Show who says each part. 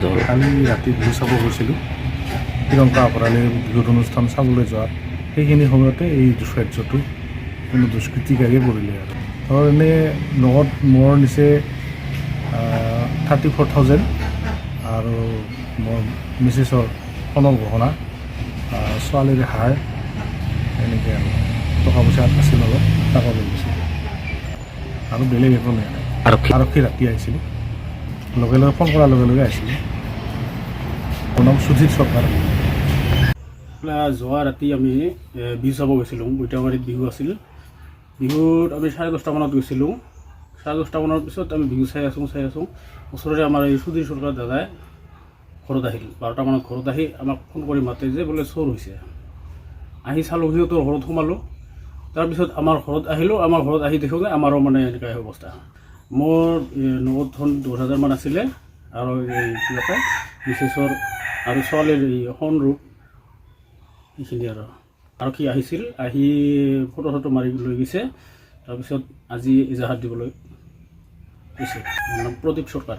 Speaker 1: কালি ৰাতি বিহু চাব গৈছিলোঁ প্ৰিয়ংকা অপৰালীৰ বিহুৰ অনুষ্ঠান চাবলৈ যোৱাত সেইখিনি সময়তে এই দুষ্কাৰ্যটো কোনো দুষ্কৃতিকাৰীয়ে কৰিলে আৰু ধৰ এনেই নগদ মোৰ নিচে 34,000 আৰু মোৰ মিছেছৰ সোণৰ গহনা ছোৱালীৰ হাৰ এনেকৈ আৰু টকা পইচা আছিল অলপ তাকো লৈ গৈছিল আৰু বেলেগ একো নাই। আৰক্ষী ৰাতি আহিছিল, লগে লগে ফোন কৰাৰ লগে লগে আহিছিল। মোৰ নাম সুজিত চৰকাৰ।
Speaker 2: যোৱা ৰাতি আমি বিহু চাব গৈছিলোঁ। বৈতাবাৰীত বিহু আছিল। বিহুত আমি 10:30 মানত গৈছিলোঁ। 10:30 মানৰ পিছত আমি বিহু চাই আছোঁ। ওচৰতে আমাৰ এই সুজিত চৰকাৰ দাদাই ঘৰত আহিল। 12টা মানত ঘৰত আহি আমাক ফোন কৰি মাতে যে বোলে চোৰ হৈছে। আহি চালোঁ, সিহঁতৰ ঘৰত সোমালোঁ। তাৰপিছত আমাৰ ঘৰত আহিলোঁ। আমাৰ ঘৰত আহি দেখোঁ যে আমাৰো মানে এনেকুৱা অৱস্থা। মোৰ নগদ ধন 10,000 মান আছিলে আৰু এই কিবাকে মিছেছৰ আৰু ছোৱালীৰ এই সোণৰূপ এইখিনি আৰু আৰক্ষী আহিছিল, আহি ফটো মাৰি লৈ গৈছে। তাৰপিছত আজি এজাহাৰ দিবলৈ কৈছে। মোৰ নাম প্ৰদীপ চৰকাৰ।